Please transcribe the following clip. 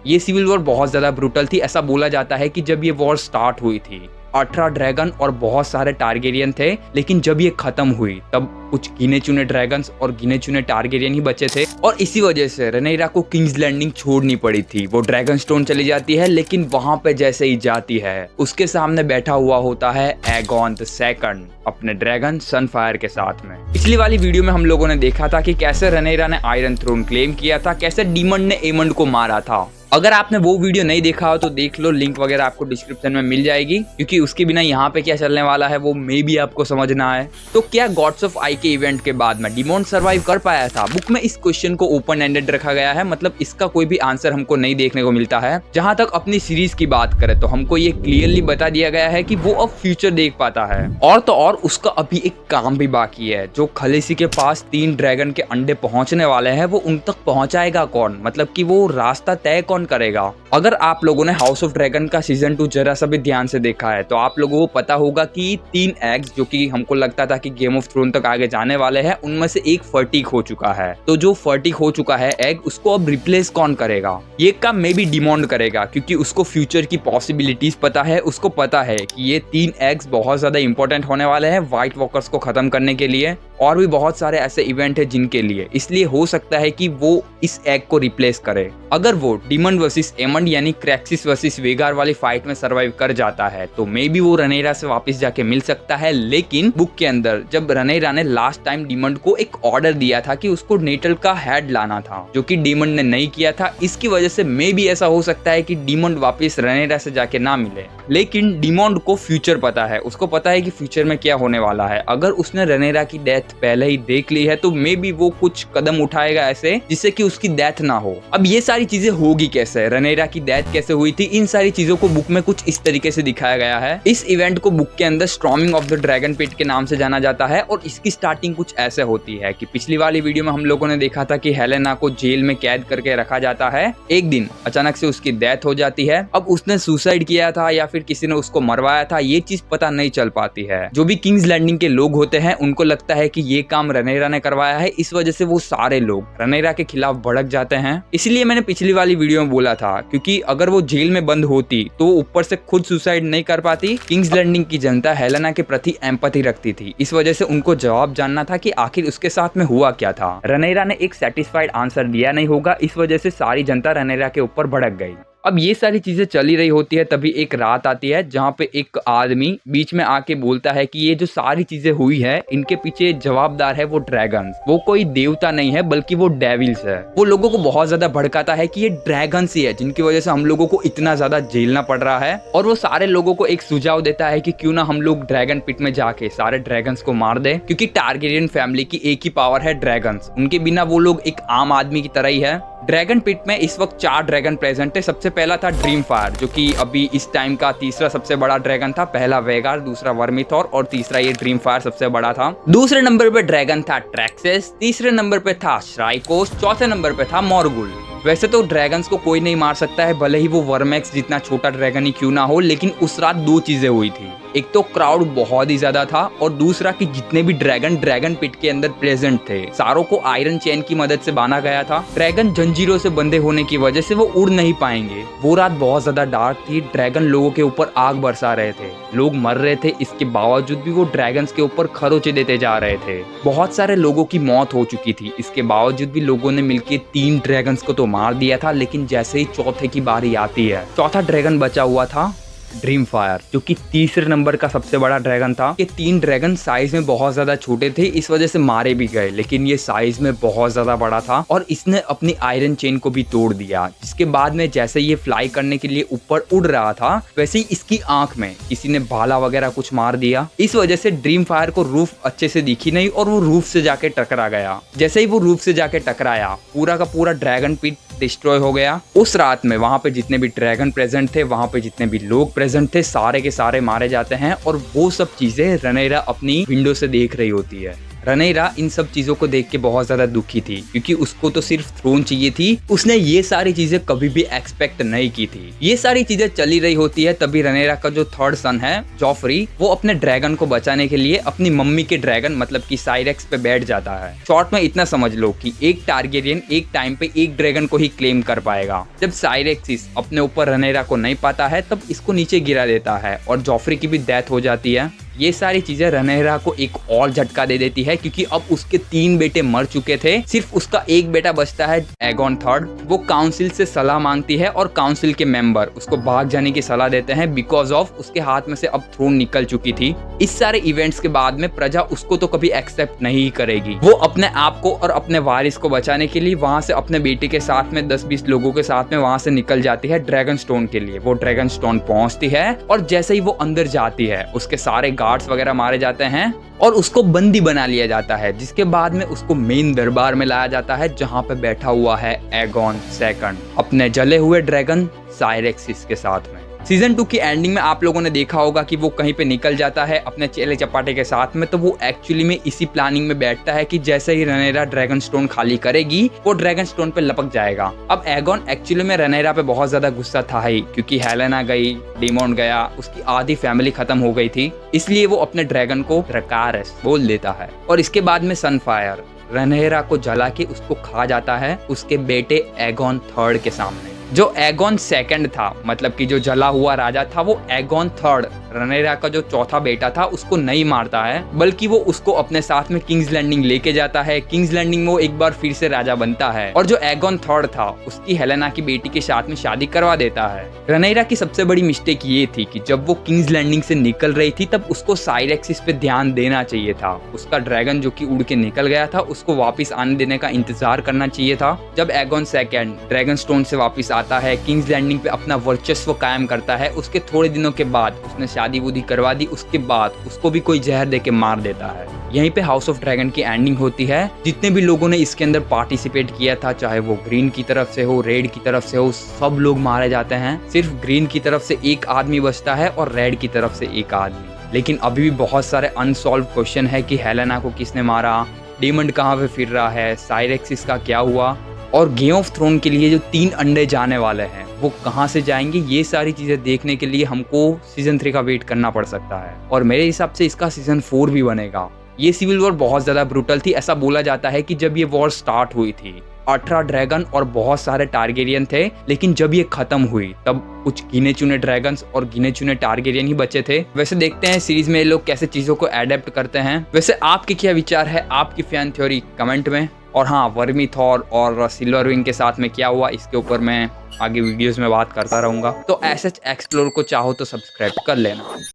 ये civil war बहुत ज्यादा ब्रूटल थी। ऐसा बोला जाता है कि जब ये वॉर स्टार्ट हुई थी 18 ड्रैगन और बहुत सारे टारगेरियन थे, लेकिन जब ये खत्म हुई तब कुछ गिने चुने ड्रैगन्स और गिने चुने टारगेरियन ही बचे थे और इसी वजह से रनेरा को किंग्स लैंडिंग छोड़नी पड़ी थी। वो ड्रैगन स्टोन चली जाती है, लेकिन वहां पे जैसे ही जाती है उसके सामने बैठा हुआ होता है एगॉन द सेकंड अपने ड्रैगन सनफायर के साथ में। पिछली वाली वीडियो में हम लोगों ने देखा था कि कैसे रनेरा ने आयरन थ्रोन क्लेम किया था, कैसे डीमंड ने एमंड को मारा था। अगर आपने वो वीडियो नहीं देखा हो तो देख लो, लिंक वगैरह आपको डिस्क्रिप्शन में मिल जाएगी, क्योंकि उसके बिना यहाँ पे क्या चलने वाला है वो मे भी आपको समझना है। तो क्या गॉड्स ऑफ आई के इवेंट के बाद में डिमॉन्ड सर्वाइव कर पाया था? बुक में इस क्वेश्चन को ओपन एंडेड रखा गया है, मतलब इसका कोई भी आंसर हमको नहीं देखने को मिलता है। जहां तक अपनी सीरीज की बात करें तो हमको ये क्लियरली बता दिया गया है कि वो अब फ्यूचर देख पाता है, और तो और उसका अभी एक काम भी बाकी है। जो खलीसी के पास 3 ड्रैगन के अंडे पहुंचने वाले हैं वो उन तक पहुंचाएगा कौन, मतलब कि वो रास्ता तय कौन करेगा। अगर आप लोगों ने हाउस ऑफ ड्रैगन का सीजन 2 जरा सा भी ध्यान से देखा है तो आप लोगों को पता होगा कि 3 एग्स जो कि हमको लगता था कि गेम ऑफ थ्रोन तक आगे जाने वाले हैं, उनमें से एक फर्टिक हो चुका है। तो जो फर्टिक हो चुका है एग, उसको अब रिप्लेस कौन करेगा? ये काम मे बी डिमॉन्ड करेगा, क्योंकि उसको फ्यूचर की पॉसिबिलिटीज पता है। उसको पता है कि ये 3 एग्स बहुत ज्यादा इंपॉर्टेंट होने वाले हैं व्हाइट वॉकर्स को खत्म करने के लिए, और भी बहुत सारे ऐसे इवेंट है जिनके लिए, इसलिए हो सकता है कि वो इस एग को रिप्लेस करे। अगर वो डीमंड वर्सेस एमंड यानी क्रैक्सिस वर्सेस वेगार वाली फाइट में सर्वाइव कर जाता है तो मे बी वो रनेरा से वापस जाके मिल सकता है। लेकिन बुक के अंदर जब रनेरा ने लास्ट टाइम डीमंड को एक ऑर्डर दिया था कि उसको नेटल का हेड लाना था, जो कि डीमंड ने नहीं किया था, इसकी वजह से मे बी ऐसा हो सकता है कि डीमंड वापस रनेरा से जाके ना मिले। लेकिन डीमंड को फ्यूचर पता है, उसको पता है कि फ्यूचर में क्या होने वाला है। अगर उसने रनेरा की डेथ पहले ही देख ली है तो मे बी वो कुछ कदम उठाएगा ऐसे जिससे कि उसकी डेथ ना हो। अब ये सारी चीजें होगी कैसे, रनेरा की डेथ कैसे हुई थी, इन सारी चीजों को बुक में कुछ इस तरीके से दिखाया गया है। इस इवेंट को बुक के अंदर स्टॉर्मिंग ऑफ द ड्रैगन पिट के नाम से जाना जाता है, और इसकी स्टार्टिंग कुछ ऐसे होती है कि पिछली वाली वीडियो में हम लोगों ने देखा था कि हेलेना को जेल में कैद करके रखा जाता है। एक दिन अचानक से उसकी डेथ हो जाती है। अब उसने सुसाइड किया था या फिर किसी ने उसको मरवाया था, ये चीज पता नहीं चल पाती है। जो भी किंग्स लैंडिंग के लोग होते हैं उनको लगता है कि ये काम रनेरा ने करवाया है, इस वजह से वो सारे लोग रनेरा के खिलाफ भड़क जाते हैं। इसलिए मैंने पिछली वाली वीडियो में बोला था, क्योंकि अगर वो जेल में बंद होती तो ऊपर से खुद सुसाइड नहीं कर पाती। किंग्स लैंडिंग की जनता हेलेना के प्रति एम्पैथी रखती थी, इस वजह से उनको जवाब जानना था कि आखिर उसके साथ में हुआ क्या था। रनेरा ने एक सेटिस्फाइड आंसर दिया नहीं होगा, इस वजह से सारी जनता रनेरा के ऊपर भड़क गई। अब ये सारी चीजें चली रही होती है, तभी एक रात आती है जहाँ पे एक आदमी बीच में आके बोलता है कि ये जो सारी चीजें हुई है इनके पीछे जवाबदार है वो ड्रैगन्स। वो कोई देवता नहीं है बल्कि वो डेविल्स है। वो लोगों को बहुत ज्यादा भड़काता है कि ये ड्रैगन्स ही है जिनकी वजह से हम लोगों को इतना ज्यादा झेलना पड़ रहा है, और वो सारे लोगों को एक सुझाव देता है कि क्यों ना हम लोग ड्रैगन पिट में जाके सारे ड्रैगन्स को मार दे, क्योंकि टारगेरियन फैमिली की एक ही पावर है ड्रैगन्स। उनके बिना वो लोग एक आम आदमी की तरह ही है। ड्रैगन पिट में इस वक्त 4 ड्रैगन प्रेजेंट है। सबसे पहला था ड्रीम फायर, जो कि अभी इस टाइम का तीसरा सबसे बड़ा ड्रैगन था। पहला वेगार, दूसरा वर्मिथॉर और तीसरा ये ड्रीम फायर सबसे बड़ा था। दूसरे नंबर पे ड्रैगन था ट्रैक्सेस, तीसरे नंबर पे था श्राइकोस, चौथे नंबर पे था मोरगुल। वैसे तो ड्रैगन्स को कोई नहीं मार सकता है, भले ही वो वर्मैक्स जितना छोटा ड्रैगन ही क्यों ना हो, लेकिन उस रात 2 चीजें हुई थी। एक तो क्राउड बहुत ही ज्यादा था, और दूसरा कि जितने भी ड्रैगन पिट के अंदर प्रेजेंट थे सारों को आयरन चेन की मदद से बांधा गया था। ड्रैगन जंजीरों से बंधे होने की वजह से वो उड़ नहीं पाएंगे। वो रात बहुत ज्यादा डार्क थी, ड्रैगन लोगों के ऊपर आग बरसा रहे थे, लोग मर रहे थे, इसके बावजूद भी वो ड्रैगन्स के ऊपर खरोचे देते जा रहे थे। बहुत सारे लोगों की मौत हो चुकी थी, इसके बावजूद भी लोगों ने मिलकर 3 ड्रैगन्स को तो मार दिया था। लेकिन जैसे ही चौथे की बारी आती है, चौथा ड्रैगन बचा हुआ था ड्रीम फायर, जो कि तीसरे नंबर का सबसे बड़ा ड्रैगन था। ये 3 ड्रैगन साइज में बहुत ज्यादा छोटे थे, इस वजह से मारे भी गए, लेकिन ये साइज में बहुत ज्यादा बड़ा था और इसने अपनी आयरन चेन को भी तोड़ दिया। जिसके बाद में जैसे ये फ्लाई करने के लिए ऊपर उड़ रहा था, वैसे ही इसकी आंख में किसी ने भाला वगैरह कुछ मार दिया। इस वजह से ड्रीम फायर को रूफ अच्छे से दिखी नहीं और वो रूफ से जाके टकरा गया। जैसे ही वो रूफ से जाके टकराया, पूरा का पूरा ड्रैगन पिट डिस्ट्रॉय हो गया। उस रात में वहां पे जितने भी ड्रैगन प्रेजेंट थे, वहां पे जितने भी लोग प्रेजेंट थे, सारे के सारे मारे जाते हैं। और वो सब चीजें रनेरा अपनी विंडो से देख रही होती है। रनेरा इन सब चीजों को देख के बहुत ज्यादा दुखी थी क्योंकि उसको तो सिर्फ थ्रोन चाहिए थी। उसने ये सारी चीजें कभी भी एक्सपेक्ट नहीं की थी। ये सारी चीजें चली रही होती है तभी रनेरा का जो थर्ड सन है जॉफरी, वो अपने ड्रैगन को बचाने के लिए अपनी मम्मी के ड्रैगन मतलब कि साइरेक्स पे बैठ जाता है। शॉर्ट में इतना समझ लो कि एक टारगेरियन एक टाइम पे एक ड्रैगन को ही क्लेम कर पाएगा। जब साइरेक्सिस अपने ऊपर रनेरा को नहीं पाता है तब इसको नीचे गिरा देता है और जॉफरी की भी डेथ हो जाती है। ये सारी चीजें रनेरा को एक और झटका दे देती है क्योंकि अब उसके 3 बेटे मर चुके थे, सिर्फ उसका एक बेटा बचता है एगॉन थर्ड। वो काउंसिल से सलाह मांगती है और काउंसिल के मेंबर उसको भाग जाने की सलाह देते हैं बिकॉज ऑफ उसके हाथ में से अब थ्रोन निकल चुकी थी। इस सारे इवेंट्स के बाद में प्रजा उसको तो कभी एक्सेप्ट नहीं करेगी। वो अपने आप को और अपने वारिस को बचाने के लिए वहां से अपने बेटे के साथ में 10-20 लोगों के साथ में वहां से निकल जाती है ड्रैगन स्टोन के लिए। वो ड्रैगन स्टोन पहुंचती है और जैसे ही वो अंदर जाती है उसके सारे गार्ड्स वगैरह मारे जाते हैं और उसको बंदी बना लिया जाता है, जिसके बाद में उसको मेन दरबार में लाया जाता है जहां पे बैठा हुआ है एगॉन सेकंड अपने जले हुए ड्रैगन साइरेक्सिस के साथ में। सीजन 2 की एंडिंग में आप लोगों ने देखा होगा कि वो कहीं पे निकल जाता है अपने चेले चपाटे के साथ में, तो वो एक्चुअली में इसी प्लानिंग में बैठता है कि जैसे ही रनेरा ड्रैगन स्टोन खाली करेगी वो ड्रैगन स्टोन पे लपक जाएगा। अब एगॉन एक्चुअली में रनेरा पे बहुत ज्यादा गुस्सा था ही क्योंकि हेलेना गई, डेमोन गया, उसकी आधी फैमिली खत्म हो गई थी, इसलिए वो अपने ड्रैगन को ड्रकारस बोल देता है। और इसके बाद में सनफायर रनेरा को जला के उसको खा जाता है उसके बेटे एगॉन थर्ड के सामने। जो एगॉन सेकंड था मतलब कि जो जला हुआ राजा था, वो एगॉन थर्ड रनेरा का जो चौथा बेटा था उसको नहीं मारता है बल्कि वो उसको अपने साथ में किंग्स लैंडिंग लेके जाता है। किंग्स लैंडिंग में वो एक बार फिर से राजा बनता है और जो एगॉन थर्ड था उसकी हेलेना की बेटी के साथ में शादी करवा देता है। रनेरा की सबसे बड़ी मिस्टेक ये थी कि जब वो किंग्स लैंडिंग से निकल रही थी तब उसको साइरेक्सिस पे ध्यान देना चाहिए था। उसका ड्रैगन जो कि उड़ के निकल गया था उसको वापस आने देने का इंतजार करना चाहिए था। जब एगॉन सेकंड ड्रैगन स्टोन से वापस आता है, किंग्स लैंडिंग पे अपना वर्चस्व कायम करता है, उसके थोड़े दिनों के बाद उसने शादी वुदी करवा दी, उसके बाद उसको भी कोई जहर देके मार देता है। यहीं पे हाउस ऑफ ड्रैगन की एंडिंग होती है। जितने भी लोगों ने इसके अंदर पार्टिसिपेट किया था, चाहे वो ग्रीन की तरफ से हो, रेड की तरफ से हो, सब लोग मारे जाते हैं। सिर्फ ग्रीन की तरफ से एक आदमी बचता है और रेड की तरफ से एक आदमी। लेकिन अभी भी बहुत सारे अनसॉल्व क्वेश्चन है कि हेलेना को किसने मारा, डेमंड कहाँ पे फिर रहा है, साइरेक्सिस का क्या हुआ, और गेम ऑफ थ्रोन के लिए जो 3 अंडे जाने वाले हैं वो कहाँ से जाएंगे। ये सारी चीजें देखने के लिए हमको सीजन 3 का वेट करना पड़ सकता है और मेरे हिसाब से इसका सीजन 4 भी बनेगा। ये सिविल वॉर बहुत ज्यादा ब्रूटल थी। ऐसा बोला जाता है कि जब ये वॉर स्टार्ट हुई थी 18 ड्रैगन और बहुत सारे टारगेरियन थे, लेकिन जब ये खत्म हुई तब कुछ गिने चुने ड्रैगन्स और गिने चुने टारगेरियन ही बचे थे। वैसे देखते हैं सीरीज में ये लोग कैसे चीजों को एडेप्ट करते हैं। वैसे आपके क्या विचार है, आपकी फैन थ्योरी कमेंट में। और हाँ, वर्मी थॉर और सिल्वर विंग के साथ में क्या हुआ इसके ऊपर मैं आगे वीडियोस में बात करता रहूंगा। तो एसएच एक्सप्लोर को चाहो तो सब्सक्राइब कर लेना।